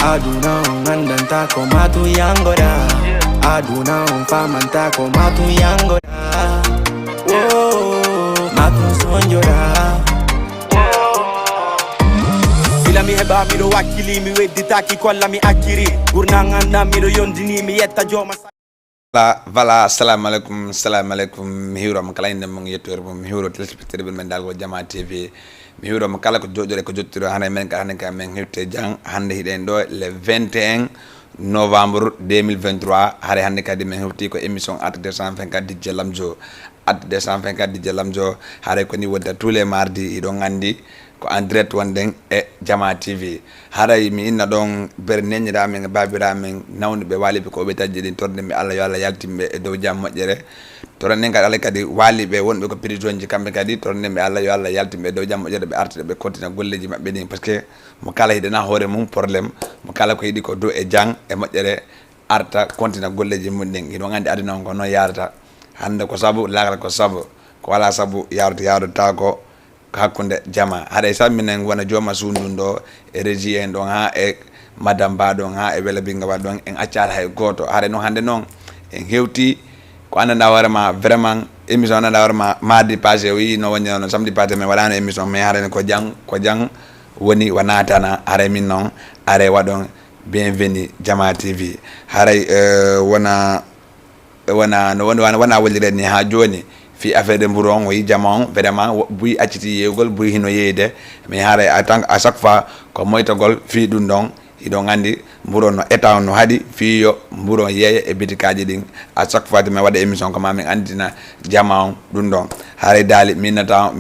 Aduna ngandanta ko matu yangora. Aduna famanta ko matu yangora. Whoa, matu sonjora. Mi heba mi do wakili mi weddita ki kolla mi akiri burna nganda mi do yondini mi yetta joma voilà assalamu alaikum mi hiwro mo kala inde mo yettor mo mi hiwro téléspectateur men dal go Jama TV mi hiwro mo kala ko jojjore ko jottiro hande men ka men hewte jang hande hiden do le 21 novembre 2023 hande kadi men hewti ko émission at 224 DJ Lamzo at 224 DJ Lamzo hare ko ni wonta tous les mardis ido ngandi ko en direct wonden e Jama TV haray mi inna don ber nenira men babira men nawde be walibe ko be tajjidi torde mi Allah yo Allah yaltimbe e dow jam mojjere torne ngal Allah kadi walibe wonbe ko prisonji kambe kadi torne mi Allah yo Allah yaltimbe e dow jam mojjere be artide be kontina golleji mabbe ni parce que mo kala hidena hore mum problème mo kala ko yidi ko do e jang e mojjere arta kontina golleji mum den ido ngandi adina ko no yarata hande ko sabu lagal ko sabu ko wala sabu yarata ko hakkunde Jama haɗa samminen wona jooma sundun ɗo e régie en ɗon ha e madame ba ɗon ha e wela binga ba ɗon en accata hay goto haɗa noon hande noon en hewti ko andanda hoorema vraiment émission andanda hoorema mardi passé o wi no woni no samedi passé min waɗano émission mais haɗane ko jang woni wona tana haɗa min noon are waɗon bienvenue Jama TV haɗay wona wollire ni ha joni fi affaire de mbouron wi jamon vraiment buy acciti yegol buy hino yeyde mais haare à chaque fois ko moytogol fi dum don ido ngandi mbouron no état no hadi fi yo mbouron yeye e bitikaji din à chaque fois me wada émission ko mamin andina jamon dum don haare dali minata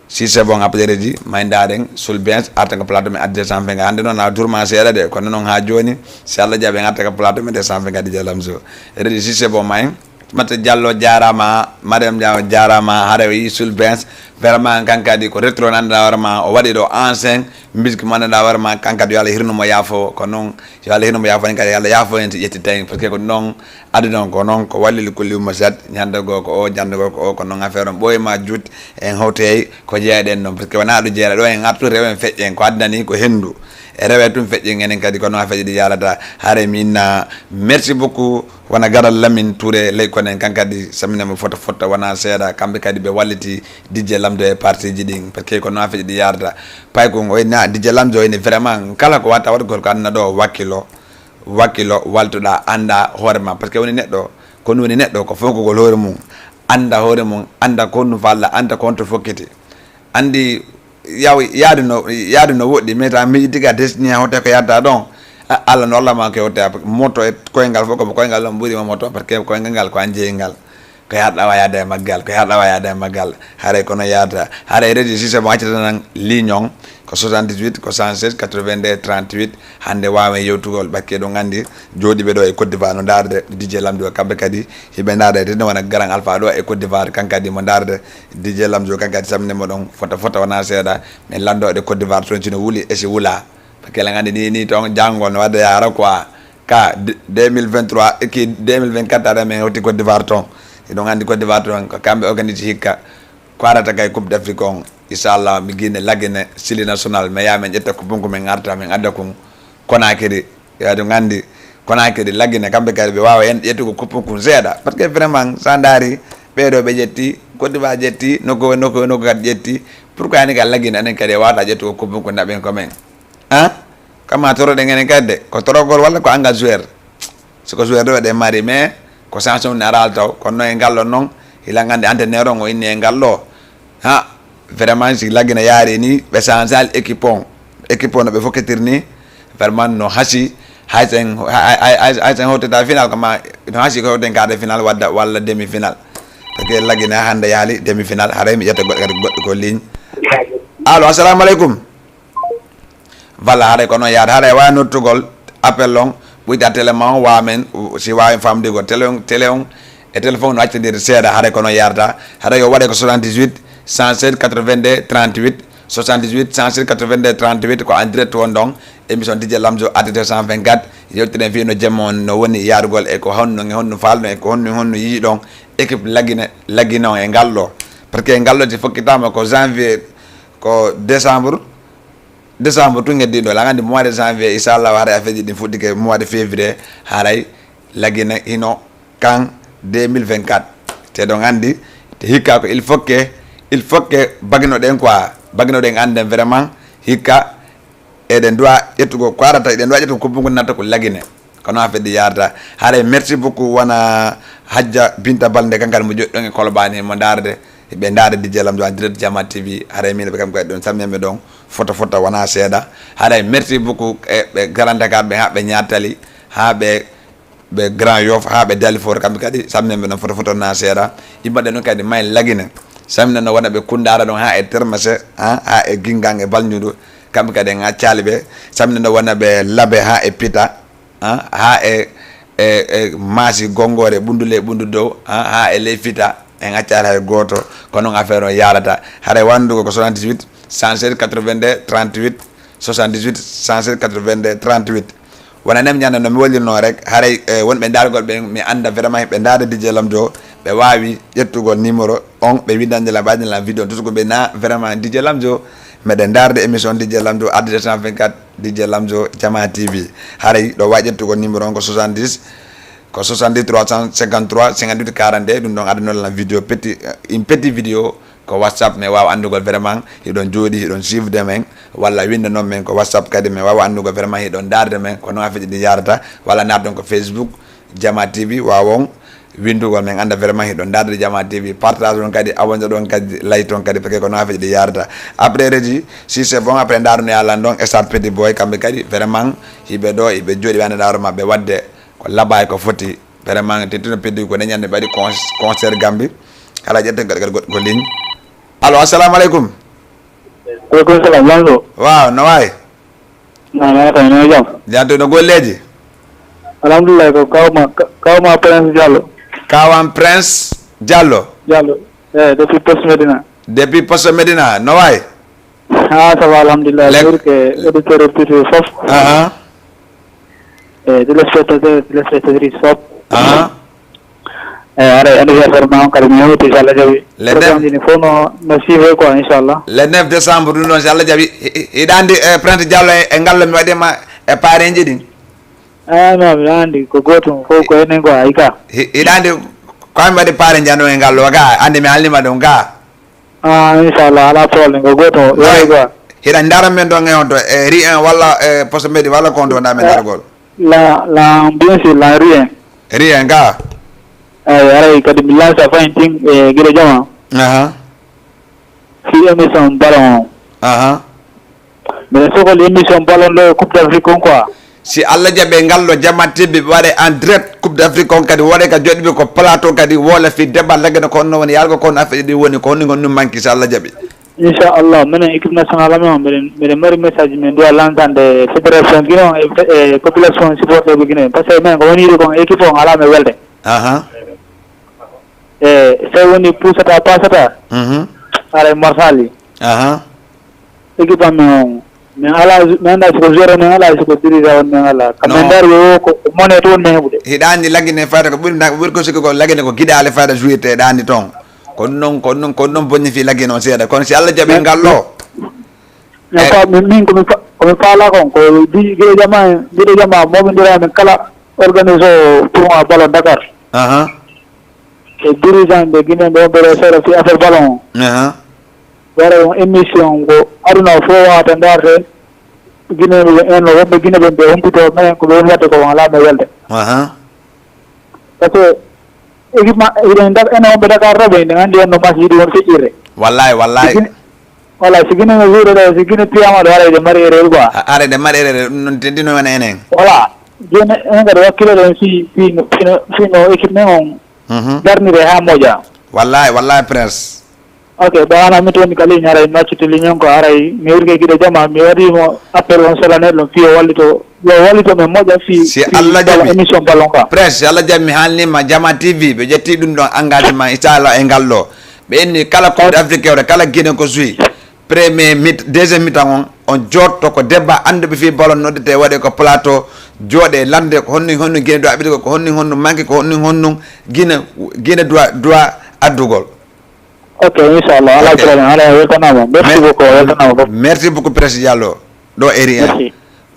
si c'est bon après reji mandaren sul bens artaka plateau me adde 120 hande non na tourment seeda de ko non ha joni si Allah jabe artaka plateau me de 120 DJ Lamzo reji si c'est bon main mata Diallo jarama madame Diallo jarama hare wi sul bens vraiment kankadi ko retro nanda warma o wadi do ancien musique mananda warma kankadi yalla hirno mo yafo ko non yalla hirno mo yafo kankadi yalla yafo en yetti tan parce que ko non aduna ko non ko walli ko liuma sat nyanda go ko o janda go ko non affaire on boy ma jut en hotey ko jeeden non parce que wana do jeera do en aptu rewen fejjen ko addani ko hendu e rewe tum fejjen ngenen kadi ko non affaire di yalata hare minna merci beaucoup wana garal Lamine Touré lay ko nen kankadi samina mo foto wana seeda kambe kadi be walliti DJ Lamzo e parti jiding parce que ko no affaire di yarda pay ko ngoy na DJ Lamzo ni vraiment kala ko wata wadgol ko anna do wakilo waltuda anda horema parce que woni neddo ko woni neddo ko fonko ko hore mum anda hore mum anda ko no falla anda contre foketi andi yaadu no wodi meta mi diga destiny hote ko yarda don Allah no Allah ma ko hote moto e koyngal foko ko koyngal lam buri moto parce que koyngal ko anje ngal ko yarda wayade maggal hare kono yarda hare reji sise mo accata nan lignon ko 78 ko 116 82 38 hande wawe yewtugol bakke do ngandi jodi be do e Côte d'Ivoire no darde DJ Lamzo kambe kadi hibe darde de wona garang alpha do e Côte d'Ivoire kankadi mo darde DJ Lamzo kankadi samne mo don foto wana seeda mais lando de Côte d'Ivoire ton cino wuli e si wula bakke la ngandi ni ton jangol no wada yara quoi ka 2023 e ki 2024 ada men hoti Côte d'Ivoire ton ido ngandi Côte d'Ivoire ton ko kambe organise hikka ko arata kay Coupe d'Afrique on inshallah mi guine lagene sili national mais ya men jetta ko bonko men arta men adda ko Konakiri ya do ngandi Konakiri lagene kambe kadi be wawa en jettu ko bonko zeda parce que vraiment sandari be do be jetti Côte d'Ivoire jetti noko kadi jetti pourquoi ni gal lagene anen kadi wata jettu ko bonko naben ko men kama toro de ngene kadde ko torogol walla ko anga joueur ko joueur do de mari mais ko sanction naral taw ko no e gallo non ila ngande entraîneur ngo inni e gallo vraiment si lagina yaari ni be sansal équipe no be foketirni vraiment no hasi hayten hote da final kama no hasi ko den quart de final walla demi final parce que lagina hande yaali demi final hare mi jetta goddo ko ligne allo assalamu alaikum voilà hare kono yaade hare wa nottugol appel long buita télément wa men si wa famde go télé on e téléphone no accendir seeda hare kono yarda hare yo wade ko 78 107 82 38 78 107 82 38 ko en direct won don émission DJ Lamzo at 224 yewtene fi no jamon no woni yarugol e ko honno falno e ko honno yi don équipe lagino e gallo parce que gallo ti fokkitama ko janvier ko décembre décembre tu ngeddi do la ngandi mois de janvier inshallah wara afeji din fuddi ke mois de février haray lagina hino kan 2024 te do ngandi te hikka ko il faut que bagino den quoi bagino den ande vraiment hikka eden doit ettugo ko arata eden doit ettugo ko bungu nata ko lagine kono afedi yarda haray merci beaucoup wana hajja binta balde kankal mo joddo ngi kolbani mo darde be ndaade di jelam do direct Jama TV haray min be kam ko don sammeme don photo wana seeda haray merci beaucoup be Grand Dakar be habbe nyaatali habe be Grand Yoff habe Dalifort kam kadi sammeme don photo na seeda ibade non kadi may lagine samna no wana be kundara don ha e termase ha e gingange balnyudo kam kadi ngacali be samna no wana be labe ha e pita ha e masi gongore bundule bundudo ha e lefita en accara hay goto kono affaire o yarata hare wandugo ko 78 107 82 38 78 107 82 38 wana nem nyanda no mi wolino rek hare wonbe dargol be mi anda vraiment be ndade DJ Lamjo be wawi yettugo numéro on be widande la badin la vidéo tout ko be na vraiment DJ Lamjo meden darde émission DJ Lamjo adde 224 DJ Lamjo Jama TV hare do wajettugo numéro on ko 70 ko 70 353 58 42 dum don aduna la vidéo une petite vidéo ko WhatsApp me wawa andugol vraiment hidon jodi hidon suivre de men walla winda non men ko WhatsApp kadi me wawa andugol vraiment hidon darde men ko no afiji di yarata walla nardon ko Facebook Jama TV wawon windugol men anda vraiment hidon darde Jama TV partage don kadi awonja don kadi layton kadi peke ko no afiji di yarata après reji si c'est bon après ndarno yalla don start petit boy kambe kadi vraiment hibe do ibe jodi wana daro mabbe wadde ko labay ko foti vraiment te tuna peddi ko nyande bari concert Gambi kala jette ko ligne. Allo assalamu alaikum. Alaikum salam Lamzo. Waaw no way. Na ta no jam. Janto no golleji. Alhamdulillah ko kawma Prince Diallo. Kawam Prince Diallo. Depuis Poste Medina. Depuis Poste Medina no way. Ça va alhamdulillah que auditeur plutôt sof. De l'espectatrice sof. Are anniversaire ma kala mi hoti inshallah jabi le fono no suivre quoi inshallah le 9 décembre dum non inshallah jabi idandi Prince Diallo e ngallo mi wadema e parenji din no mi andi ko goto ko enen ko ayka idandi ko mi wadi parenji ando e ngallo ga andi mi halima don ga inshallah ala problème ko goto way quoi hida ndara men do ngeon to ri en walla poste medi walla konto na men dargol la bien sûr la ri en ga ara kadi bilan sa fainting gire Jama fi émission ballon mais soko l'émission ballon le coupe d'Afrique quoi si Allah jabe ngallo Jama TV wade en direct coupe d'Afrique kadi wode ka joddi ko plateau kadi wala fi débat lagana ko non woni yalgo ko affaire di woni ko non manki si Allah jabi inshallah menen équipe nationale men meden mari message men do l'entendre fédération guinéen et population supporter bu Guinée parce que men ko woni ko équipe on ala me welde se woni pusata pasata ara marsali équipe am men ala men anda ko zero men ala ko dirija on men ala kamendar yo ko monet won men hebude hidani lagine fata ko buri ko siko ko lagine ko gidale fata jouer dani ton kon non bonni fi lagine on seeda kon si Allah jabi ngallo ko min ko fala ko di gire Jama mo ndira men kala organiser pour un ballon Dakar et dirigeant de Guinée de opérateur fi affaire ballon wara on émission go aduna fo wa tandare Guinée en no wonde Guinée be humpito men ko don wadde ko ala me welde parce que équipement ire ndar en on be Dakar robe ni andi on no mas yidi won fejire wallahi wala si Guinée no jure do si Guinée piyama do ara de mari ere quoi ara de mari ere non tendino wana enen voilà jene en ga wakilo do si no équipement on garnire ha moja wallahi Prince ok bana mi toni kali nyara match to linyon ko aray mi urge gide Jama mi wadi mo appel on solane lo fi wallito me moja fi si Allah jabi émission ballon ka Prince Allah jabi halni ma Jama TV be jetti dum don engagement inshallah e ngallo be ni kala ko Afrique o kala Guinée ko suyi premier deuxième mi-temps on jotto ko debba ande be fi ballon noddete wade ko plateau jode lande ko honni Guinée do abide ko honni manki ko honni Guinée doit addugol ok inshallah ala problème ala welcome merci beaucoup Prince Diallo ɗo eri en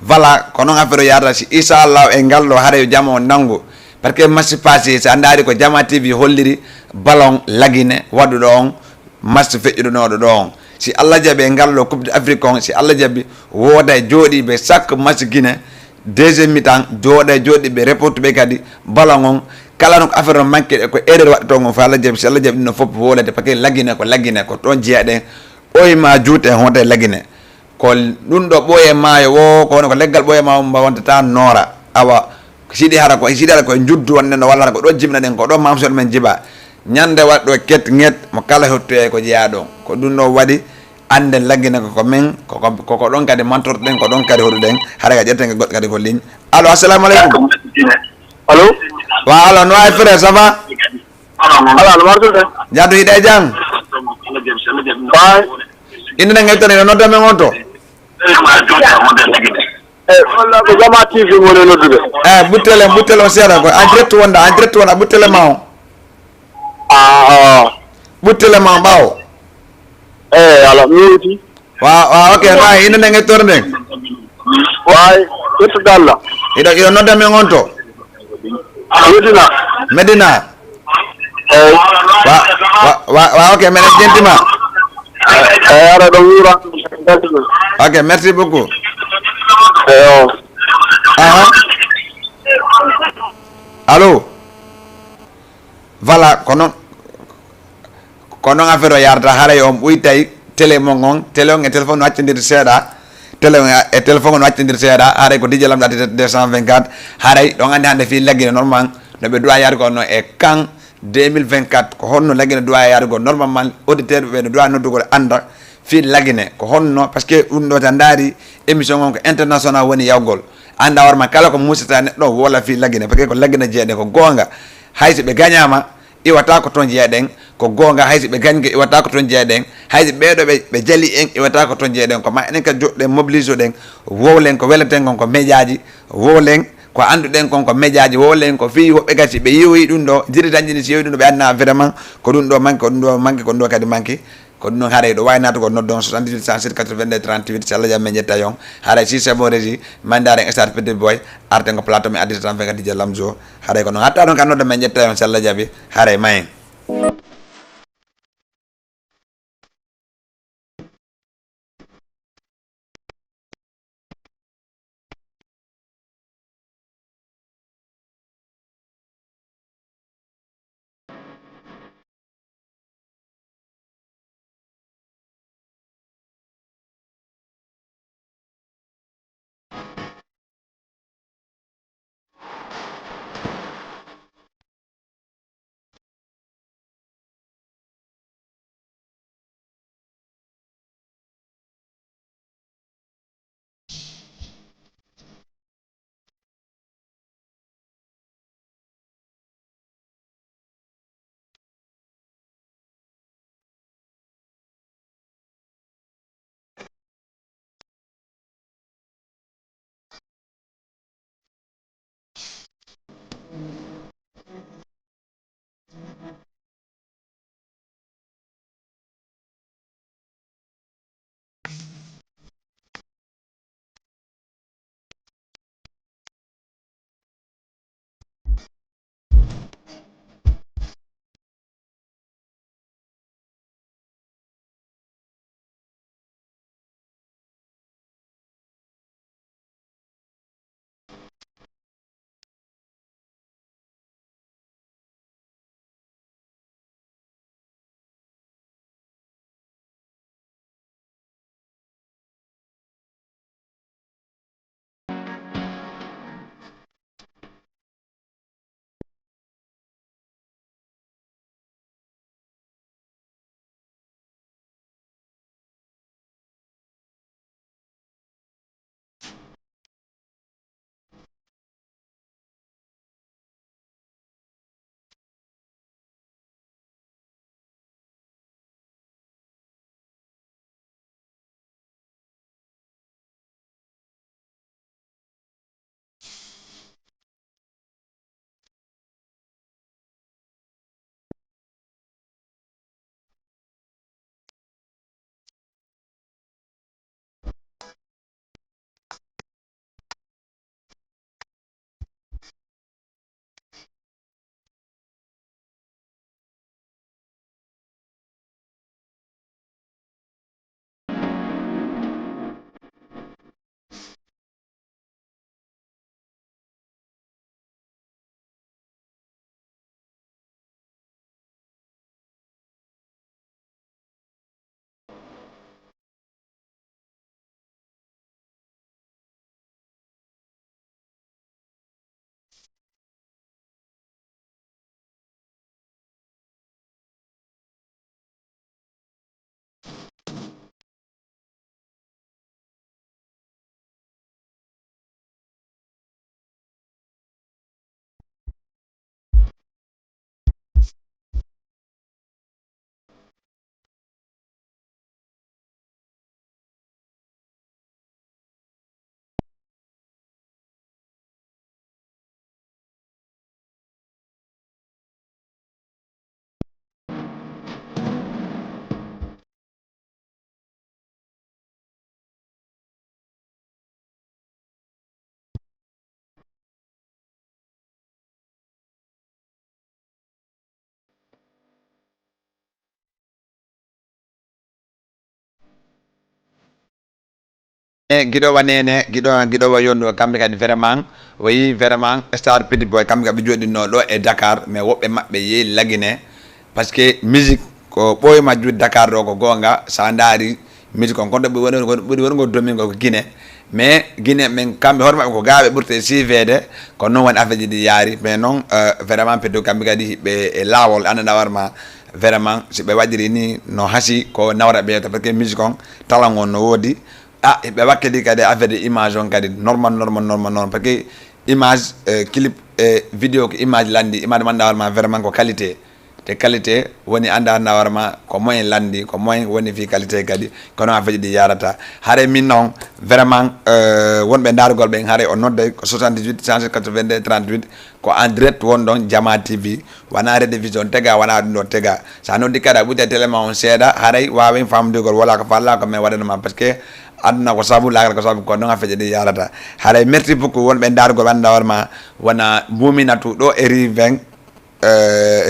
voilà ko noon affaire o yadata si inchallah e ngal ɗo haara yo jama o nanggu par ce que match passé so andari ko Jama TV holliri ballon laguine waɗuɗo on match feƴƴuɗonoɗo ɗo on si Allah jaaɓi e ngal ɗo coupe d'Afrique on si Allah jaaɓi wooda e jooɗiɓe chaque match Guinée deuxième mi-temps jooɗa e jooɗiɓe reportuɓe kadi ballon on kala no ko affaire o manque ko erreur waɗɗo on fa Allah jaaɓi si Allah jaaɓi ɗum no fof wolede par ce que laguine ko ɗon jeeyaɗen ɓoyma juute honta e laguine ko ɗum ɗo ɓooye maayo wo ko woni ko leggal ɓooye ma wontata noora awa siɗi hara ko siɗi hara koye juddu wonne no walla hara ko ɗo jibina ɗen ko ɗo mamsol men jiba ñande waɗ ɗo ket ŋet mo kala hettoye ko jeeya ɗon ko ɗum ɗo waɗi ande laggine koko men koko ɗon kadi mantortoɗen ko ɗon kadi hoɗuɗen hara ka ƴetten goɗɗo kadi ko ligne allo assalamu aleykum allo wa allo no wawi frère ça va ala no martude jaddu hiɗe jang bay inde nde ŋettone no nodda men on to walla ko Jama TV woni noddude ɓuttele o seeɗa ko en direct wonda ɓuttele ma o ɓuttele ma o ɓaawo ala mi yewti wa ok no inde nde ŋettore nden way ƴettude Allah iɗo nodda men on to Medina Medina eyi wa ok meɗen jentima ara ɗo wuura ok merci beaucoup eyo allo voilà ko noon affaire o yarata haray on ɓuytay télé mon on télé on e téléphone no accodir seeɗa télé on e téléphone no accodir seeɗa haray ko DJ Lamɗo atti 224 haray ɗon andi hande fi laggine normal no ɓe duwa yaade ko no e kan 2024 ko honno laggine duwa yaade go normalement auditeur ɓe no duwa noddugol anda fi laggine ko honno par ce que ɗum ɗo tan daari émission on ko international woni yawgol anda warma kala ko musita neɗɗo wola fi laggine par ce que ko laggine jeeɗe ko gonga hayso ɓe gagnama iwata ko toon jeeɗen ko gonga hayso ɓe gañgue iwata ko toon jeeɗen hayso ɓeɗo ɓe jaali en iwata ko toon jeeɗen ko ma enen kadi joɗɗen mobilise ɗen wowlen ko weleten kon ko médiaji wowlen ko anduɗen kon ko médiaji wowlen ko fi woɓɓe gati ɓe yewoyi ɗum ɗo jiri dañjini si yewi ɗum ɗo ɓe anna vraiment ko ɗum ɗo manque ko ɗum ɗo manque ko ɗum ɗo kadi manque ko ɗum noon haaray ɗo wawi naata ko noddon 78 107 82 38 so Allah jaaɓi men ƴetta yon haaray si c'est bon régi mandaren star petit boy arten ko plateau mi addita tan fe kadi DJ Lamzo haaray ko noon hatta ɗon ka nodda men ƴetta yon so Allah jaaɓi haaray mayen giɗo wanene giɗo wa yondo kamɓe kadi vraiment wayi vraiment star petit boy kamɓe kadi joɗinno ɗo e Dakar mais woɓɓe maɓɓe yehi lagine par ce que musique ko ɓooy majjude Dakar ɗo ko gonga sa daari musique on kono ɓuri wongo domingo ko Guinée mais Guinée men kamɓe hoore maɓɓe ko gaaɓe ɓurte sivede ko noon woni affaire ji ɗi yaari mais noon vraiment peddo kamɓe kadi hiɓɓe e laawol annda warma vraiment si ɓe waɗiri ni no haasi ko nawra ɓeyta par ce que musique on talan on no woodi ɓe wakkedi kadi affaire de image on kadi normal parce que image clip vidéo ko image landi image man warma vraiment ko qualité te qualité woni anda warma ko moyen landi ko moyen woni fi qualité kadi kono affaire ɗi yarata haare min noon vraiment wonɓe darugol ɓen haare o nodde ko 78 182 38 ko en direct won ɗon Jama TV wona rediffusion tega wona ɗum ɗo tega sa noddi kadi a ɓutte téléma on seeɗa haaray wawen famdugol wala ko falla ko mais waɗanoma par ce que aduna ko sabu lagal ko sabu ko non affaire ɗi yarata haare merci beaucoup wonɓe darugol anda warma wona muminatu ɗo e Rue 20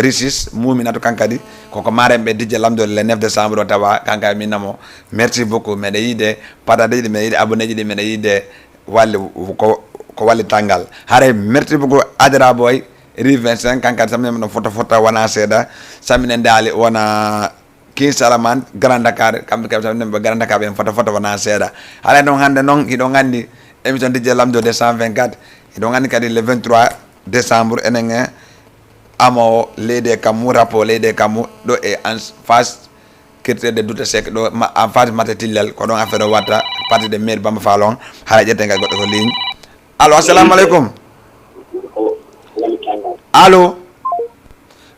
Ricis muminatu kankadi koko maremɓe Dj Lamzo le 9 décembre o tawa kanka minnamo merci beaucoup meɗe yiide patade ɗi meɗe yiide abonné ji ɗi meɗe yiide walli ko walli tanggal haare merci beaucoup Adra Boy Rue 25 kankadi samine no fota wona seeɗa samine ndaali wona King Salaman Grand Dakar kamɓe kadi samine ɓe Grand Dakar ɓen fota wona seeɗa haare noon hannde noon hiɗo gandi émission Dj Lamzo 224 hiɗo gandi kadi le 23 décembre enen amo leyde kammu rapport leyde kammu ɗo e en face kirtede Douta Seck ɗo en face mate tillel ko ɗon affaire o watta parti de maire Bamba Fall on haɗa ƴetten kadi goɗɗo ko ligne allo assalamu aleykum allo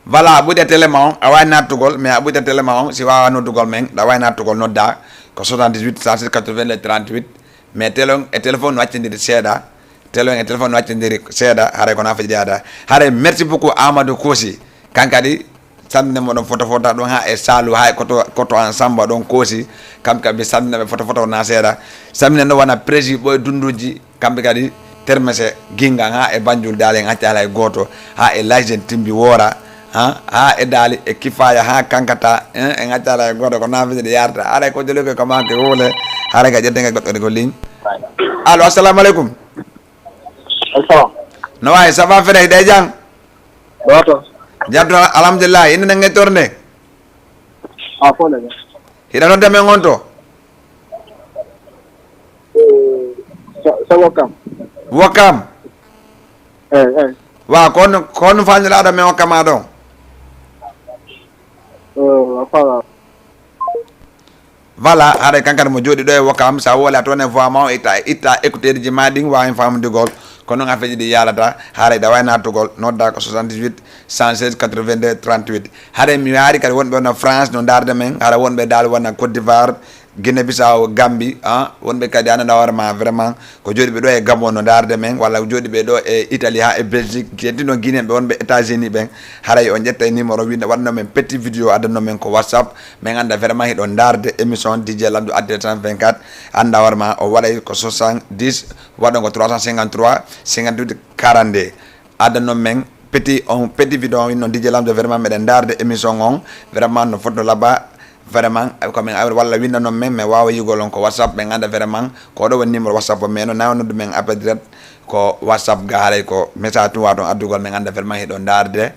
voilà a ɓuuɗe téléma on a wawi nattugol mais a ɓuuɗe téléma on si wawa noddugol men ɗa wawi nattugol nodda ko 78 107 82 38 mais téléphone no waccidiri seeɗa téléphone waccindiri seeɗa haare kono affaire jeyata haare merci beaucoup Amadou Kosi kankadi salminemo ɗon photo ɗon ha e Salou ha e koto ensemble ɗon Kosi kamɓe kadi ɓe salminaɓe photo na seeɗa salminen ɗo wona prési ɓoye dunduji kamɓe kadi termese ginga ha e Banjul daali en acci ala e goto ha e Laygen Timbi Wora ha e daali e Kifaya ha kankata en acci ala e goto ko nafide ɗe yarata haara ko joli ko manque wole haara ka ƴetten kadi goɗɗo ko ligne allo assalamu aleykum no wayi ça va fere hiɗe jang jatto alhamdulillah inde nde gettorde hiɗa nodda men on to Wakam wa kono fañiraɗo men hokkama ɗon voilà haɗa kankadi mo jooɗi ɗo e Wakam sa wola toon e voix ma o itta écouteur ji ma ɗin wawi famdigol ko noon affaire ji ɗi yarata haara ɗa wawi nattugol nodda ko 78 116 82 38 haare mi yaari kadi wonɓe no France no darde men haara wonɓe dal wona Côte d'Ivoire Guinée Bissau Gambie wonɓe kadi annda warma vraiment ko jooɗiɓe ɗo e Gabon no darde men walla jooɗiɓe ɗo e Italie ha e Belgique keddino Guinée ɓe wonɓe États-Unis ɓen haray on ƴetta e numéro winda waɗno men petit vidéo addanno men ko WhatsApp min anda vraiment hiɗon darde émission Dj Lamzo adde 124 anda warma o waɗay ko 70 waɗon ko 353 58 42 addanno men petit vidéo on winno Dj Lamzo vraiment meɗen darde émission on vraiment no fotno laba vraiment komin awri walla winda noon men mais wawa yigol on ko WhatsApp ɓe ganda vraiment ko ɗo woni numéro WhatsApp o mais no nawnoddu men appel direct ko WhatsApp ga haaray ko message tun wawa toon addugol min ganda vraiment hiɗo darde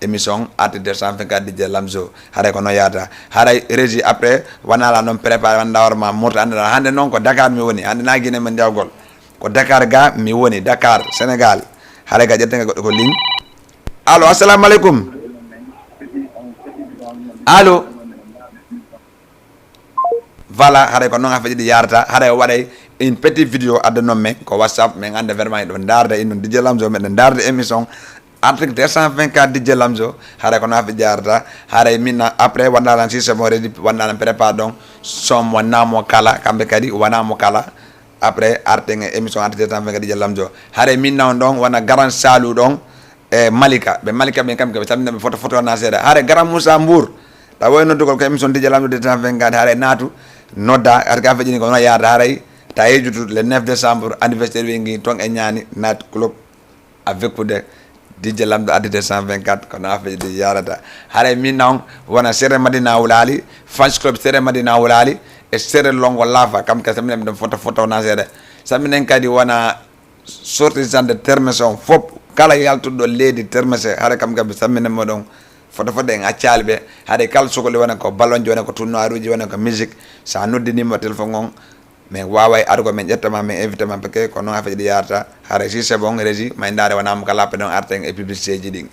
émission arti 224 Dj Lamzo haaray ko no yata haaray régie après wonala noon préparé wanda warma mourto andana hande noon ko Dakar mi woni hande na Guinée men jawgol ko Dakar ga mi woni Dakar Sénégal haaray ga ƴettega goɗɗo ko ligne allo assalamu aleykum allo voilà haɗay ko noon affaire ɗi yarata haɗay o waɗay une petite vidéo addanon men ko WhatsApp min anda vraiment ɗo darde in ɗum Dj Lamzo meɗen darde émission article 224 Dj Lamzo haɗay ko noon affaire ɗi yarata haɗay min après wandalan systéme o reedi wandalan prépare ɗon somme wonnamo kala kamɓe kadi wonamo kala après arten émission article 224 Dj Lamzo haɗay min nawn ɗon wona Garan Salou ɗon e Malika ɓe kamɓe ɓe salminaɓe photo na seeɗa haɗay Garan Moussa Mbour taw woy noddugol ko émission Dj Lamzo 224 haɗay naatu nodda arga fejini ko no yaada haray ta yejutu le 9 décembre anniversaire wingi ton e ñaani night club avec de Dj Lamzo adde 224 ko no affaire yarata haray min non wona sere Madina Wulali fans club sere Madina Wulali e sere longo lava kam ka saminen dum foto na sere saminen kadi wana sortisan de termeson fop kala yaltudo ledi termese hare kam gabe saminen mo don foto en accalbe hade kal sokole wana ko ballon jona ko tunnaruji wana ko musique sa noddini mo telephone on mais waway argo men jettama men évidemment parce que ko non affaire di yarta hare si c'est bon régi may ndare wana am kala pe don arten e publicité ji ding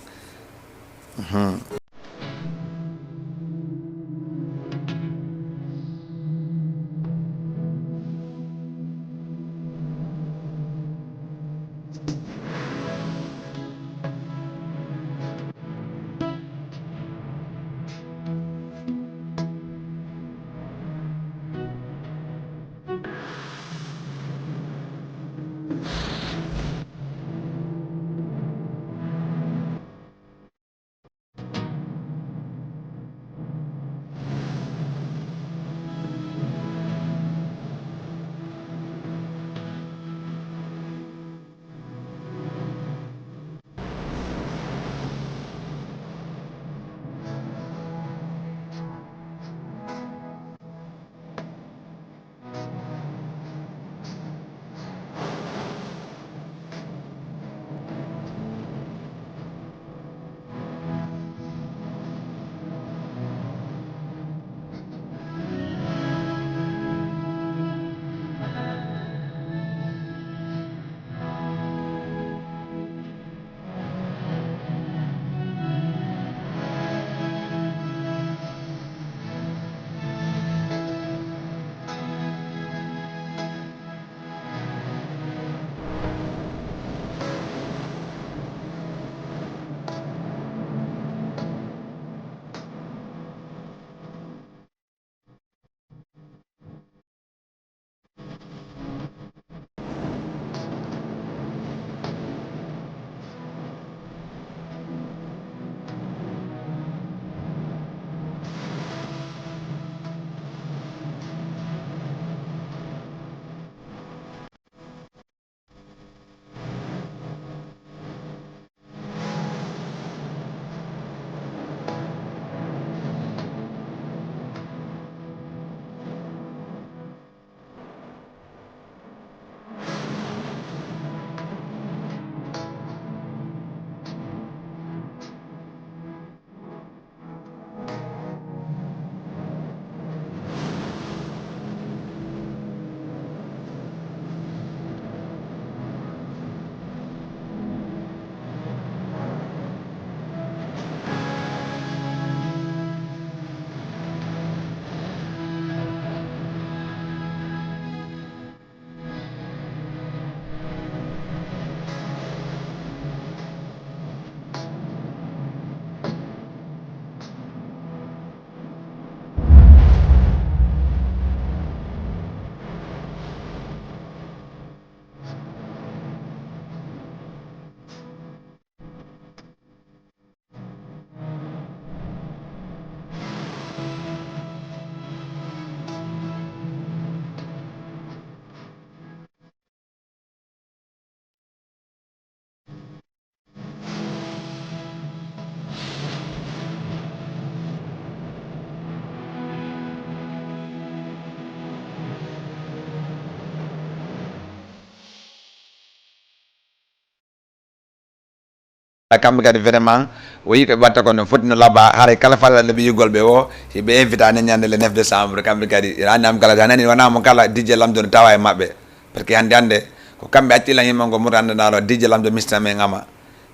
kamɓe kadi vraiment o yi ko watta ko no foti no labba haara kala fallaɗo ɓe yugolɓe o hiɓe invité ane ñande le 9 décembre kamɓe kadi annam kala ta nani wonamo kala DJ Lamzo no tawa e mabɓe par ce que hande ko kamɓe accila yimɓe ngo moto andanaɗo DJ Lamzo mista men gama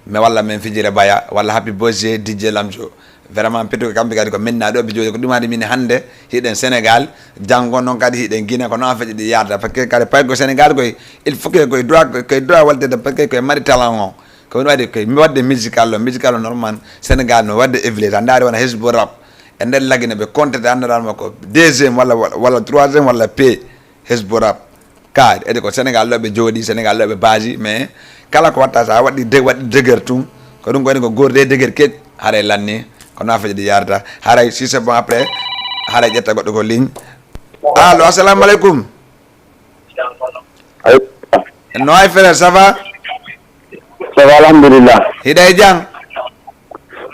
mais walla men fijire baya walla happy birthday DJ Lamzo vraiment peut être kamɓe kadi ko minna ɗo ɓe jooɗi ko ɗumade min hande hiɗen Sénégal janggo noon kadi hiɗen Guinée ko noon feƴe ɗi yarda par ce que kadi paygo Sénégal koye il faut que koye droit waldede par ce que koye mari talent o ko wadi ko mi wadde musical normal Sénégal no wadde évoluer andare wona hesbo rap e nder lagine ɓe comptete andanama ko deuxième walla troisième walla p hesbo rap ka ede ko Sénégal ɗo ɓe jooɗi Sénégal ɗo ɓe baaji mais kala ko watta sa waɗi deguer tum ko ɗum ko woni ko gorde deguer keƴ haara lanni ko noon feƴe ɗi yarata haray si c'est bon après haara ƴetta goɗɗo ko ligne allo assalamu aleykum no ay frère ça va ça va alhamdulillah hiɗa e jang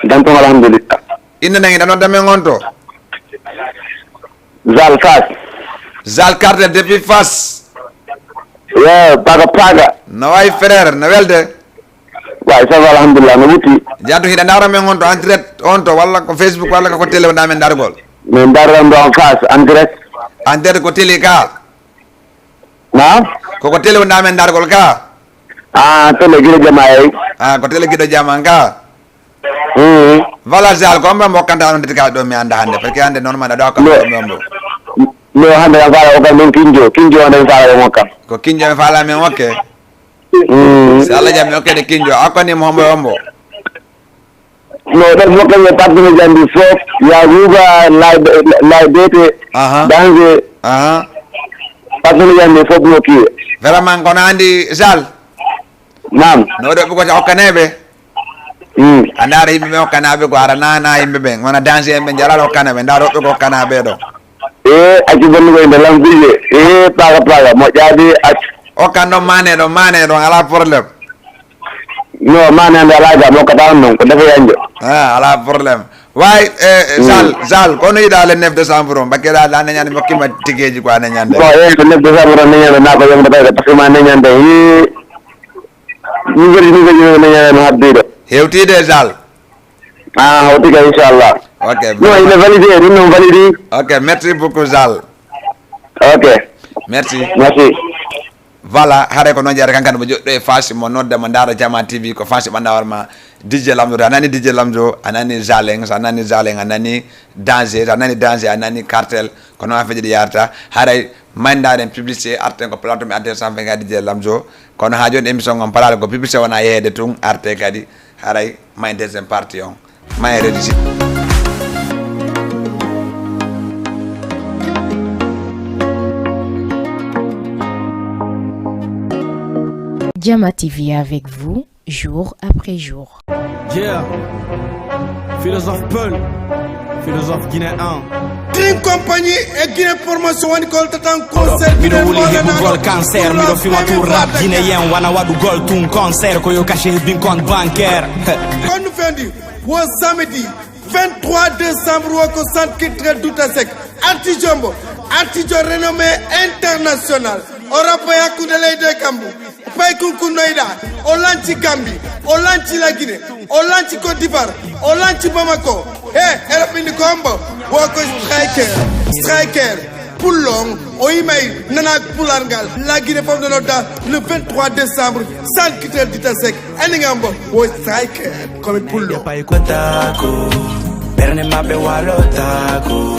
dan toon alhamdulillah inde nangi ɗa nodda men on to Zal Fas Zal Carter depuis Fass. Yeah, paga. No way frère, no welde. Wa ça va alhamdulillah no wuti. Jadu hida ndara men on to en direct on to walla ko Facebook walla ko télé wona men dargol. Men daram do en face en direct. En direct ko télé ka. Na? Ko télé wona men dargol ka. Ah, télé gido jama ay. Ah, ko télé gido jama ka. Voilà Zal ko mbambo kanta on ditika do mi anda hande parce que hande non ma da ko mbambo. No hande ya fala o kan kinjo hande fala o kan. Ko kinjo me fala men okke. Se Allah jam okke de kinjo akoni mo mbambo. No, that's what the partner can do. So, ya juga like date. Dange. Partner can do for bloquer. Vraiment kono andi Zal. Naam. No do ko okkanebe. Andare yimɓe ɓe hokkanaɓe ko ara nana yimɓe ɓe wona danger en ɓe jarala hokkanaɓe nda roɓɓe ko hokkanaɓe ɗo acci bonnugo inde lamduje paga moƴƴaade acci hokkan ɗon mane ɗon ala probléme non mane ande ala jam hokkata on noon ko defa yanjo ala probléme way Zal kono yiɗa le 9 décembre o bakkeɗa la neñande hokkima tigueji quoi neñande bon ko 9 décembre o neñande na ko yomde ɓayde par ce que ma neñande nugeji neñande no habdiɗo hewtide Zal hewti ka inchallah ok non il est validé ɗum noon validi ok merci beaucoup Zal ok merci voilà haare ko noon jeyata kankane mo joɗɗo e Fass mo nodda mo daara Jama TV ko Fass ɓanna warma DJ Lamzo a nani DJ Lamzo a nani Zaleng so a nani Zaleng a nani danger so a nani danger a nani cartel ko noon affaire ji ɗi yarata haaray mandaren publicité arten ko plateau mi arte 120 DJ Lamzo kono ha joni émission on parala ko publicité wona yehede tun arte kadi haray may deuxième partie on may redisi Jama TV avec vous, jour après jour. Yeah, philosophe Peul, philosophe guinéen. Dream Company et Guinée Promotion wani kol tatan concert Mido wuli hibu gol cancer mido fima tour rap guinéen wana wadu gol tun concert ko yo caché bin compte bancaire. Kon nous fendi wo samedi 23 décembre au centre culturel Doutasek Artijombo renommé international Europe yakudele de Kambu pay kunkunoida olanchi Gambie olanchi la Guinée olanchi Côte d'Ivoire olanchi Bamako Europe combo woko striker Poulong Oimei Nanak Poulangal la Guinée forme de l'OTA le 23 décembre centre culturel Doutasek Eningambo wo striker comme Poulong Berne mabe walotako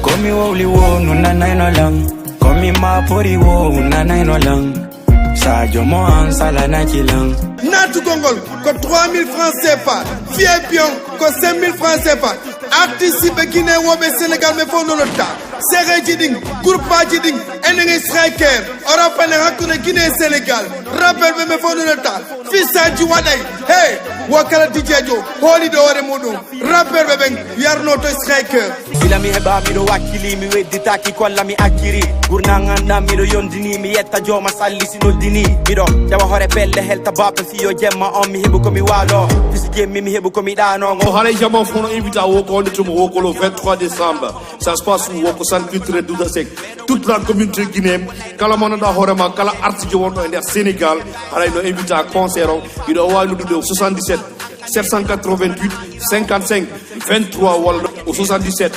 Komi woli wo nuna naino lang Komi mapori wo nuna naino lang Sadio mo ansala na kilang Natu Gongol ko 3000 francs CFA Fiepion ko 5000 francs CFA Artiste Guinée wobe Sénégal me fo nolota Sere Jiding groupe Jiding enenge striker Europe ne hakune Guinée Sénégal rappel me fo nolota Fissa ji waday hey wakala DJ Jo holi do wore mudum rappel be ben yarno to striker Bilami heba mi do wakili mi weddita ki kolla mi akiri gurnanganda mi do yondini mi yetta joma salli sinoldini mi do jawa hore belle helta babe fiyo jemma on mi hebu ko mi walo fisige mi hebu ko mi dano o hale jama fono invita wo ko on tumo wo ko le 23 décembre ça se passe wo ko centre culturel Doutasek toute la communauté guinéenne kala monada horema kala artiste wonto e Sénégal hale no invita concert o ido walu do 77 788 55 23 wala au 77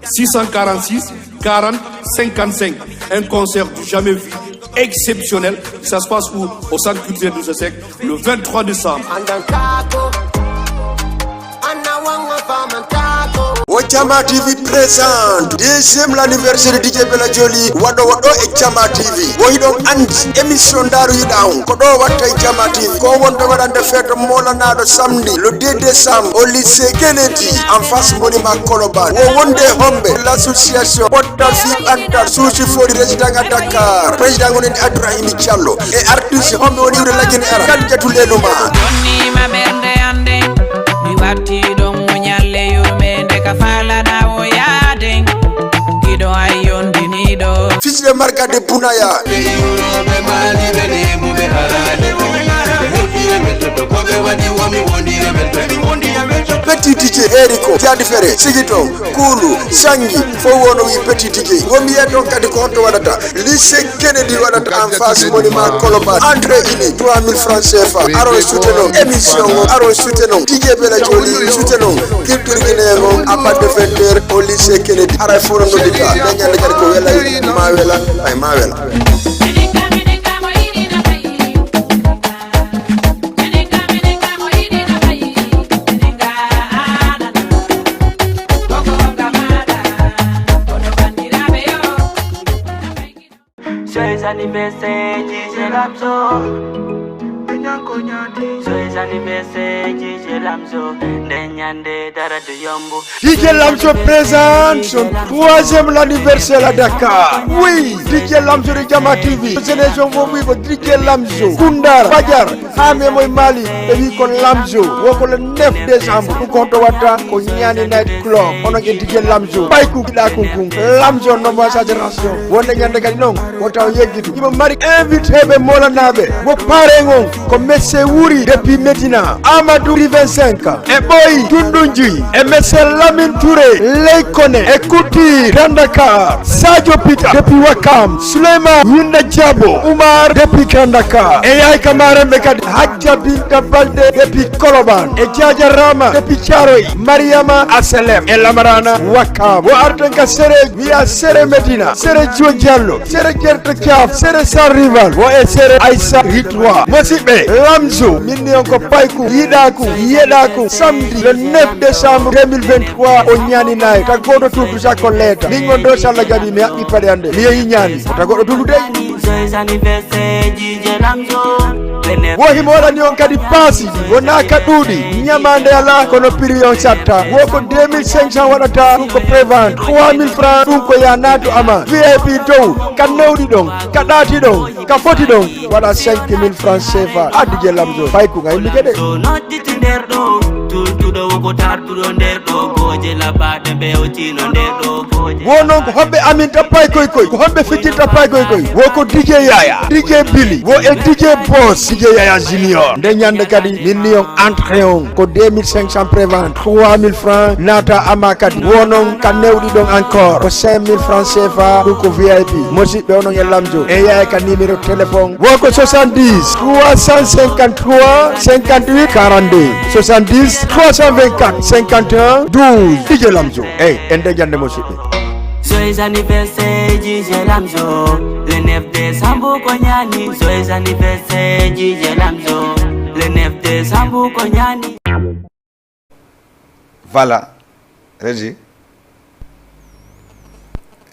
646 40 55 un concert du jamais vu exceptionnel ça se passe au centre culturel Doutasek le 23 décembre Jama TV présente deuxième l'anniversaire de DJ Bella Jolly wado e Jama TV wo hidon andi émission daru yidaw ko do watta e Jama TV ko wonde wadande fête molanado samedi le 2 décembre au lycée Kennedy en face monument Koloban wo wonde hombe l'association Potta fi anta souci fori résident à Dakar président ngonen Abdourahim Diallo et artiste hombe woni wure lagene era kan jatule luma donni ma berde ande mi watti don munyalle yume ndeka fala na o yaden gido ayon dinido fils de Marga de Bunaya Petit DJ Eriko Jadi Fere Sigitong Kulu Sangi fo wono wi Petit DJ womi yeton kadi ko honto wadata lycée Kennedy wadata en face monument Colobane entrée ini 3000 francs CFA aron soutenons émission aron soutenons DJ Bella Joli soutenons culture guinéen à part de 20h au lycée Kennedy ara fo no dita dañande kadi ko wela ma wela ay ma wela Joyeux anniversaire, DJ Lamzo. Joyeux anniversaire, DJ Lamzo. Denyande Darado Yombo. DJ Lamzo présente son 3e anniversaire à Dakar. Oui, DJ Lamzo de Jama TV. C'est les gens qui DJ Lamzo. Kundar, Fajar, Hame Moy Mali, et oui, kon Lamzo. Woko le 9 décembre, nous comptons Wata, ko Nyani Night Club. On a DJ Lamzo. Paikou Kila Kunkung. Lamzo, non, moi, sa génération. Wanda Nyande Kalinon, Wata Yegitu. Il m'a mari invité Mola Nabe. Wok Parengon, comme Messe Wuri, depuis Medina. Amadou 25 ans. Et Boy, Tundunji. Et Messe Lamine Touré. Leikone. Et Kouti, Dandakar. Sadio Pita, depuis Wakam. Suleiman, Yunda Diabo. Oumar, depuis Kandakar. Et Yay Kamara Mekad. Hadja Binta Balde, depuis Colobane. Et Djadja Rama, depuis Charoy. Mariama Aselem. Et Lamarana, Wakam. Wo Artenka Sere, via Sere Medina. Sere Djo Diallo. Sere Gerte Kiaf. Sere San Rival. Wo e Sere Aïssa Hitwa. Mosibe, Lamzo. Minni onko Paikou, Yidakou, Yedakou. Samedi, le 9 décembre 2023, au Nyani Night. Tagodo tutu sa koleta. Ningondo sala gabi me akni pade ande. Liye Nyani. Tagodo tutu dey. Joyeux anniversaire, DJ Lamzo. Wohi mola ni onkadi pasi wona kadudi nyamande ala kono pirion chatta woko 2500 wadata ko prevent 3000 francs dum ko ya nato ama VIP dow kan newdi don ka dati don ka foti don wala 5000 francs CFA adije Lamzo fay ko ngay ligede so noddi tinder do tultudo woko tartudo nder do goje labade be otino nder do goje wonon ko hobbe amin ta pay koy ko hobbe fitirta pay koy woko DJ Yaya DJ Billy wo e DJ Boss DJ Yaya Junior nde nyande kadi minni on entrée on ko 2500 prévente 3000 francs nata ama kadi wonon kan newdi don encore ko 5000 francs CFA ko VIP mosibbe onon e Lamzo e Yaya ka numéro téléphone woko 70 353 58 42 70 324 51 12 DJ Lamzo ende jande mosibbe. Joyeux anniversaire, DJ Lamzo. Le 9 décembre, Konyani. Joyeux anniversaire, DJ Lamzo. Le 9 décembre, Konyani. Voilà. Régie.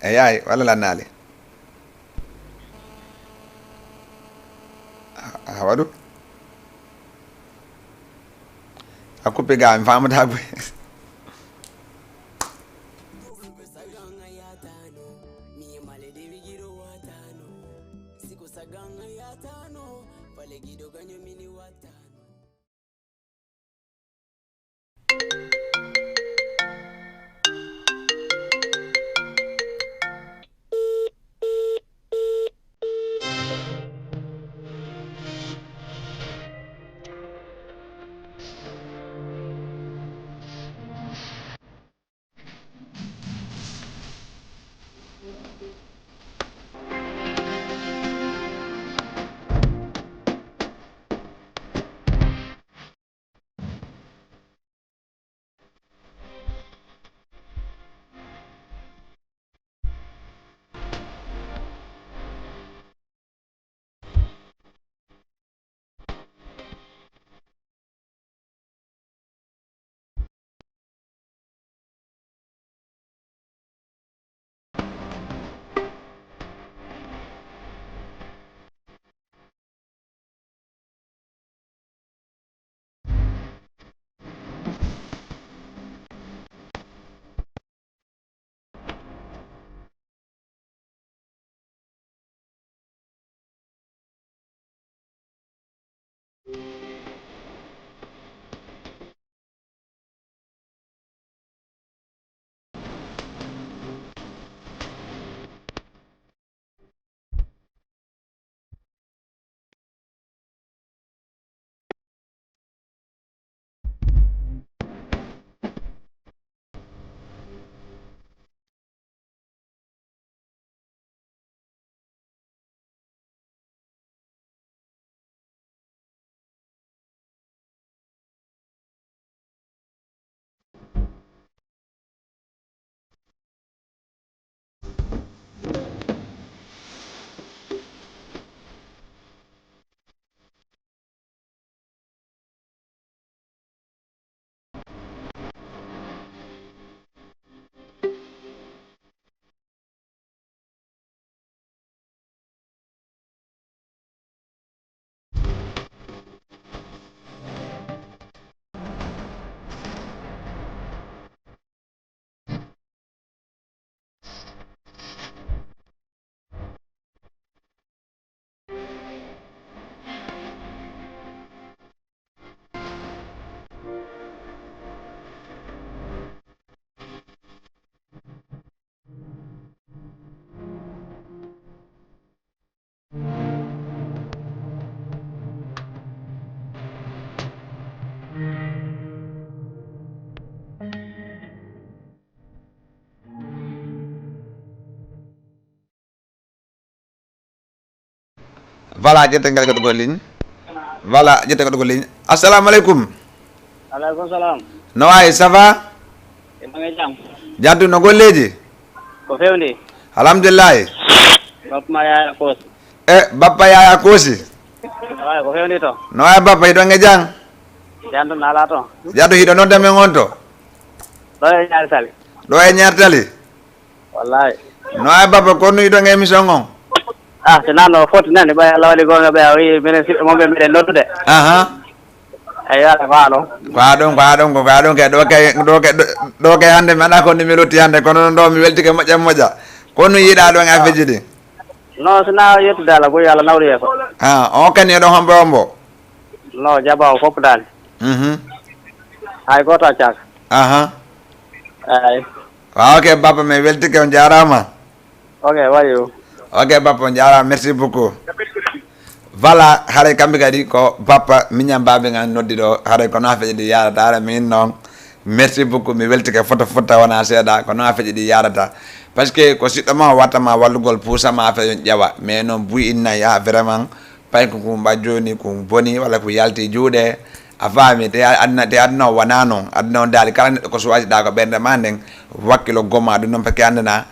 Aïe, voilà la nale. Wadu. Aku pegar, vamos dar. voilà jette ngal ko ligne voilà jette ko ligne assalamu alaikum alaikum salam no ay ça va ma ngay jam jaddu no golleji ko fewndi alhamdulillah bappa ya kosi bappa ya kosi ay ko fewndi to no ay bappa ido nge jang jandu nala to jaddu hido non deme ngonto do e ñaar tali wallahi no ay bappa ko no ido nge émission ngon sinano foti nani ɓay allah waɗi gonga ɓe a wi minen siɓɓe moɓe mbiɗen noddude eyi ala ko ɗon ke ɗo ke hande mi aɗa ko mi lotti hande kono ɗo mi weltike moƴƴa kono yiiɗa ɗo e affaire ji ɗi non sina yettude allah ɓoyi allah nawri yeeso on kani eɗon homɓe ombo non jaba o foppudani hay goto accaka eyi ok bappa mi weltike on jarama ok wayu ok bappa jarama merci beaucoup voilà haray kamɓe kadi ko bappa miñam baɓe gan noddi ɗo haray ko noon feƴe ɗi yarata hara min noon merci beaucoup mi weltike foto fotta wona seeɗa ko noon feƴe ɗi yarata par ce que ko siɗɗoma wattama wallugol puusama fe yon ƴewa mais noon buy innayi vraiment pay ko kumba joni ko boni walla ko yalti juuɗe a faami te aduna o wona noon aduna on daali kala neɗɗo ko suwajiɗa ko ɓerde ma nden wakkilo gomma ɗum noon parce que andana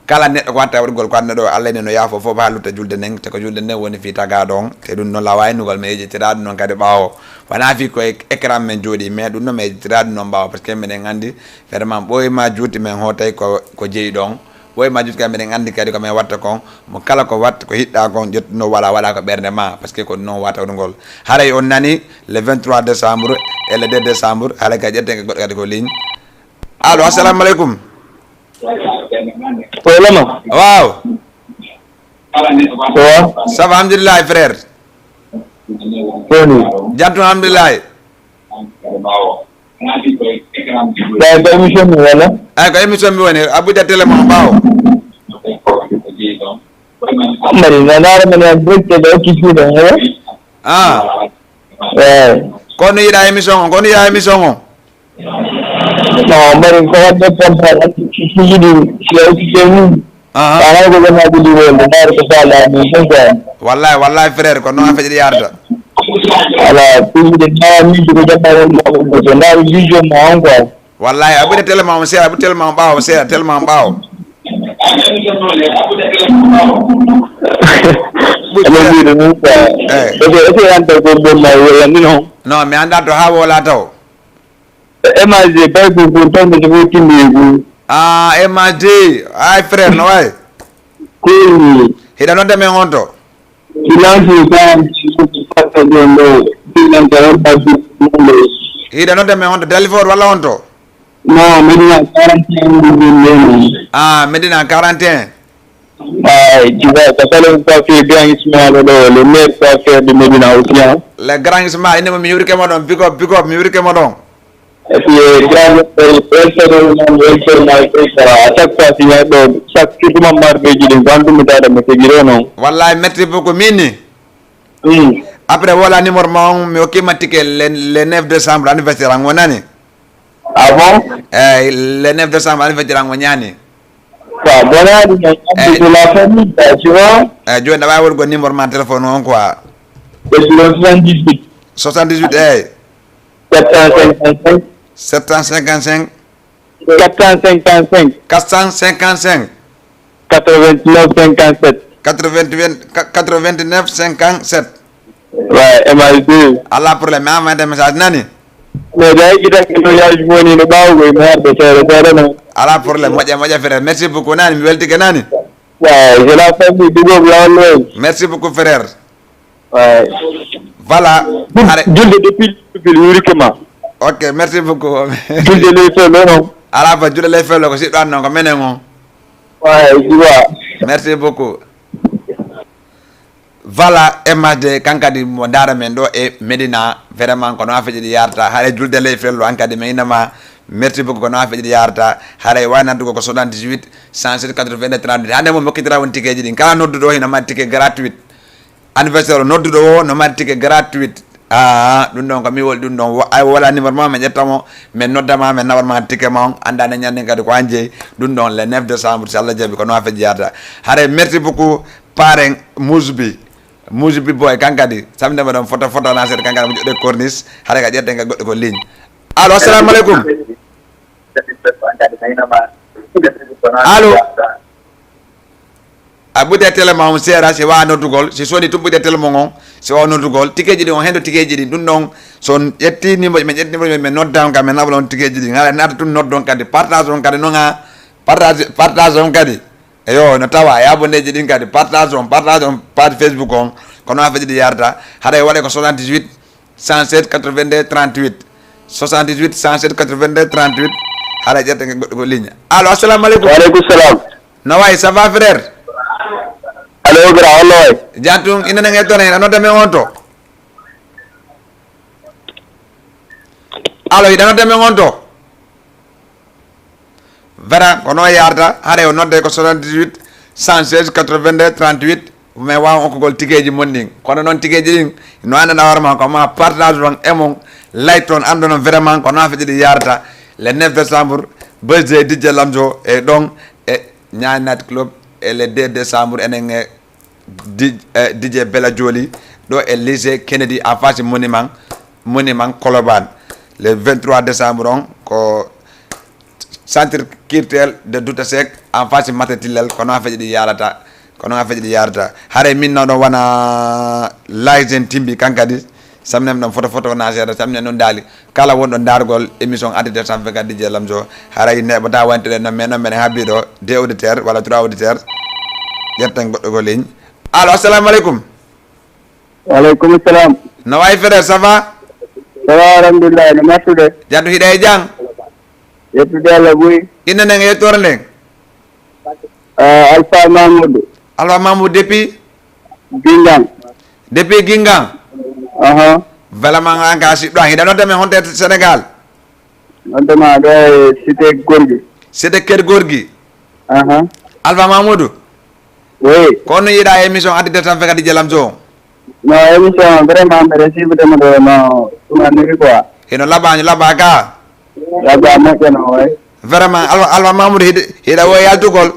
kala neɗɗo ko watta waɗugol ko anduɗa ɗo allah ni no yaafo fof ha lutta julde nden te ko julde nden woni fi tagaɗo on te ɗum noon la waynugol mi yejjitira ɗum noon kadi ɓawo wona fi koye écran men jooɗi mais ɗum noon mi yejjitira ɗum noon ɓawa par ce que minen andi vraiment ɓoyma juuti men hotay ko jeeyi ɗon ɓoyma juuti kadi minen andi kadi komin watta kon mo kala ko watta ko hiɗɗa kon ƴettuno waɗa ko ɓerde ma par ce que ko ɗum noon wata ɗugol haray on nani le 23 décembre et le 2 décembre haray kadi ƴetteke goɗɗo kadi ko ligne allo assalamu aleykum Problema. Wow. Ça va, alhamdulillah, frère. Jantu alhamdulillah. Ko émission mi wala? Ko émission mi woni Abuja télé mo bawo. Mari nanara men break de kisu de. Ko no yida émission ko no ya émission on. No, mari ko wadde pompa kisu di kisu wallahi frère ko non affaire yarda wallahi abude tellement mo sera abude tellement bawo sera tellement bawo no mi anda to ha wala taw MAG bay ko ton de ko timbi MAG ay frère no way cool hida non de men honto hida non de men honto Dalifort wala honto no Medina 41 Medina 41 tu vois ça fait le coiffeur grand Ismaël le maire coiffeur de Medina aussi le grand Ismaël ine mo mi wurike mo don pick up mi wurike mo don et puis grand wallahi merci beaucoup mini après voilà numéro mon mi okima ticket le 9 décembre anniversaire an wonani bon le 9 décembre anniversaire an wonani la famille tu vois joni da way go numéro ma téléphone on quoi 78 755 455 89 57 ouais MAG Allah problème ma de message nani mais day kita ko yaji woni no bawo go mer de tere no ala problème moƴƴa frère merci beaucoup nani mi weltike nani ouais je la famille dugo lawol merci beaucoup frère ouais voilà julde depuis wurikema ok merci beaucoup julde lay felo non ala fa julde lay felo ko siddo annon ko menen on ouais tu vois merci beaucoup voilà MAD kankadi mo dara men do e Medina vraiment ko no afeji di yarta hare julde lay fello ankadi me inama merci beaucoup ko no afeji di yarta hare wanandu ko 78 107 82 32 hande mo mokkitira won tikeji din kala noddu do hina ma ticket gratuit anniversaire noddu do no ma ticket gratuit ɗum ɗon ko mi woli ɗum ɗon ay wala numéro ma mi ƴettamo min noddama min nawarma ticket ma on andane ñande kadi ko an jeeyi ɗum ɗon le 9 décembre si Allah jaaɓi ko no afeji yarta hare merci beaucoup parrain Mousbi Mujibi boy kankadi samne ma don photo na ser kankadi mu jode corniche hare ga jette nga goddo ko ligne allo assalamu alaikum allo abude tele ma on sera se wa notugol si soni tumbude tele mo ngon se wa notugol tikeji di on hendo tikeji di dun non son yetti ni men not down ka men ablon tikeji di ngala nata tun not don kadi partage on kadi no nga partage on kadi eyo no tawa ya bonneji din kadi partage on page Facebook on kono afaji di yarda hada wale ko 78 107 82 38 78 107 82 38 hada jette nga goddo ko ligne allo assalamu alaikum wa alaikum salam nawai ça va frère allo gra allo jantung ina nga tone no deme onto allo ida no deme onto vera kono yarda hare o nodde ko 78 116 82 38 mais wa on ko gol tikeji monning kono non tikeji din no anda na warma ko ma partage on emon lighton andono vraiment kono afedi di yarda le 9 décembre birthday DJ Lamzo et donc Niani Night Club et le 2 décembre enen DJ Bella Joli do e lycée Kennedy en face monument Koloban le 23 décembre on ko centre culturel de Doutasek en face Matetilel kono afedi di yarata hare minna do wana live timbi kankadi samnem dam photo na sera samne non dali kala wondo dargol émission adité samfe ka DJ Lamzo haray ne bata wantede no men habido 2 auditeurs wala 3 auditeurs yertan goddo go ligne allo assalamu alaikum wa alaikum salam no way frère ça va alhamdulillah no matude jantu hide jang yetude Allah buy inna nga yetorne Alpha Mamoud depuis Gingang vraiment nga si do hida no deme honte Sénégal ndema do cité Gorgui Alpha Mamoudou oui kono yida émission adité tan fe ka DJ Lamzo no émission vraiment me receive de no nani quoi ino laba ka laba mo no way vraiment Alpha Mamoudou hida wo yaltu gol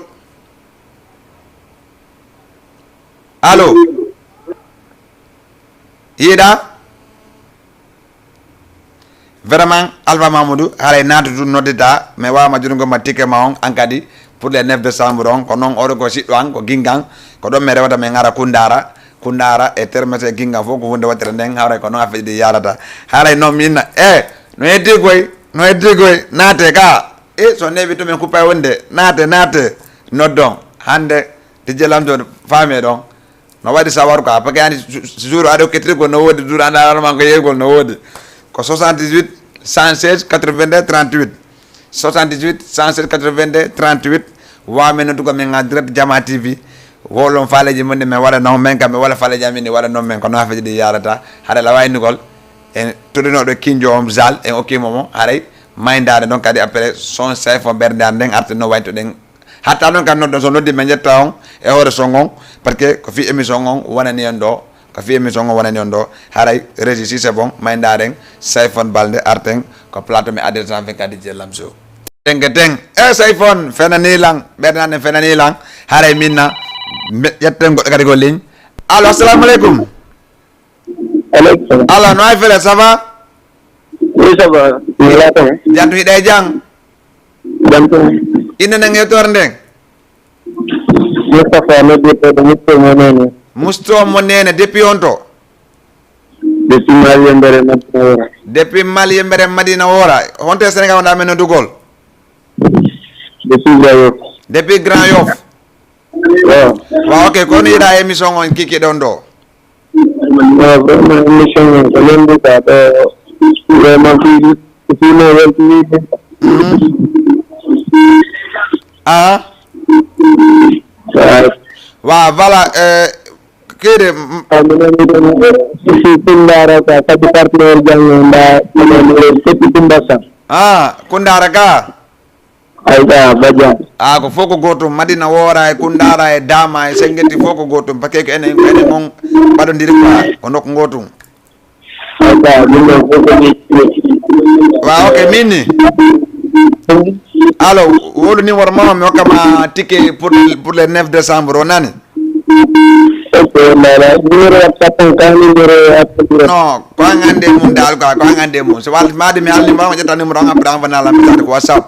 allo yida vraiment Alpha Mamoudou haray natu du nodita mais wa ma jurungo ma ticket ma on ankadi pour le 9 décembre on ko non odo ko siddo an ko Gingang ko do mere wata me ngara kundara e termete Gingang fo ko hunde watere nden haray ko no afedi yarata haray no minna no eddi goy nate ka so nevi to men coupa wonde nate noddon hande DJ Lamzo fami don no wadi sawar ko apa gani jour ado ketri ko no wodi dur anda man ko yegol no wodi ko 78 116 82 38 78 116 82 38 wa men to ko men direct Jama TV wolon faaleji mon men wala no men kam wala faaleji amini wala no men ko no afeji di yarata hada la wayni gol en tudino do kinjo om zal en ok momo haray mayndade donc kadi après son chef on bernard den arte no wayto den hatta non kan no so noddi men jetta on e hore songon parce que ko fi émission on wonani en do haray régie c'est bon mayndaren sayfon balde arten ko plateau mi adde tan fe DJ Lamzo teng sayfon fenani lang bernane fenani lang haray minna yetten goddo kadi go ligne allo assalamu alaikum allo no ay fele ça va oui ça va jantu hide jang inna nge torde Mustafa no de Musto monene depuis onto depuis Maliembere Madina Wora honte Sénégal wonda men dugol depuis Grand Yoff wa ok ko ni da émission on kiki don do vraiment émission on lembu ta vraiment fi no welti wa voilà kede kundara ka kadi partner jangda kundara ka ayda baja ko foko goto Madina Wora e kundara e dama e sengeti foko goto pakke ko enen on badondiri ko nok gotum wa ok mini alors wolu ni war mama mi wakama ticket pour le 9 décembre onani numéro WhatsApp kan numéro non ko ngande mum dal ko ngande mum so wal made mi alni ma jetta numéro ngam dan bana la message ko WhatsApp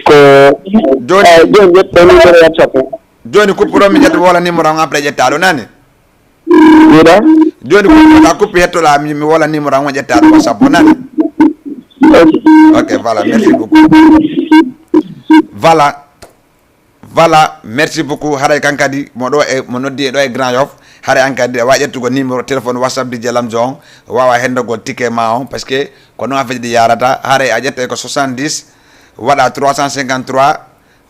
ko joni jetta numéro WhatsApp joni ko pro mi jetta wala numéro ngam après jetta do nani ida joni ko hetto la mi wala numéro ngam jetta do WhatsApp nani OK voilà merci beaucoup voilà merci beaucoup haray kankadi mo do e mo noddi do e Grand Yoff haray ankadi wajettugo numéro téléphone WhatsApp DJ Lamzo wawa hendogol ticket ma on parce que ko non afedi yarata haray a jette ko 70 wada 353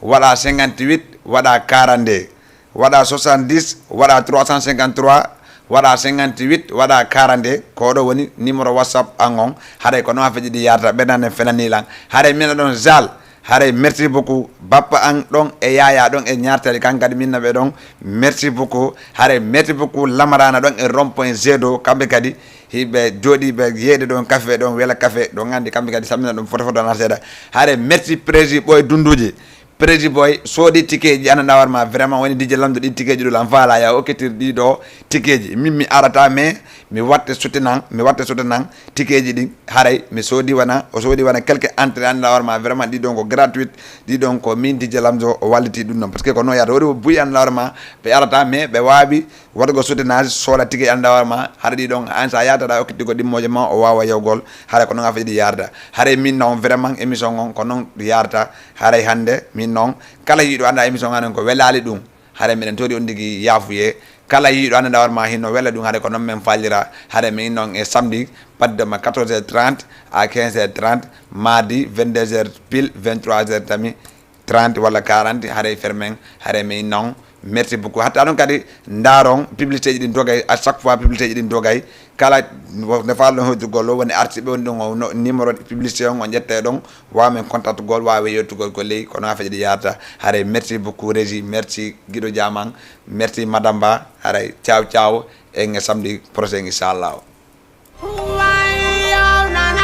wada 58 wada 42 wada 70 wada 353 wada 58 wada 42 ko do woni numéro WhatsApp angon haray ko non afedi yarata benane fenani lan haray mina don zal haray merci beaucoup bappa an don e yaya don e ñartale kankadi minna be don merci beaucoup haray merci beaucoup lamarana don e rond.0 kambe kadi hibe jodi be yede don café don wela café don ngandi kambe kadi samina don foto foto na seda haray merci prési boy dunduji prési boy sodi ticket ji ananda warma vraiment woni DJ Lamzo di ticket ji do lan fala ya oketir di do ticket ji mimmi arata mais mi watte soutenant ticket ji di haray mi sodi wana o sodi wana quelques entrées anda warma vraiment di donc gratuite di donc min DJ Lamzo o walliti dum non parce que ko no yaata wori buy anda warma be arata mais be wabi wadgo soutenage sola ticket anda warma haray di donc an sa yaata da okiti ko dimmoje ma o wawa yewgol haray ko no ngafa di yarda haray min non vraiment émission on ko non yarta haray hande min non kala yido anda émission nganen ko welali dum haray minen tori on digi yafuye kala yido anda warma hinno wela dum haray ko non men fallira haray min non e samedi pas de 14h30 à 15h30 mardi 22h pile 23h tami 30 wala 40 haray fermen haray min non merci beaucoup hatta non kadi ndaron publicité ji din dogay à chaque fois publicité ji din dogay kala ne fallo hoto gollo woni arti be woni no numéro publicité on jette don wa men contact gol wa we yotugol ko ley ko na faji yarta hare merci beaucoup régie merci Guido Diamang merci madame Ba hare ciao ciao e nge samedi prochain inchallah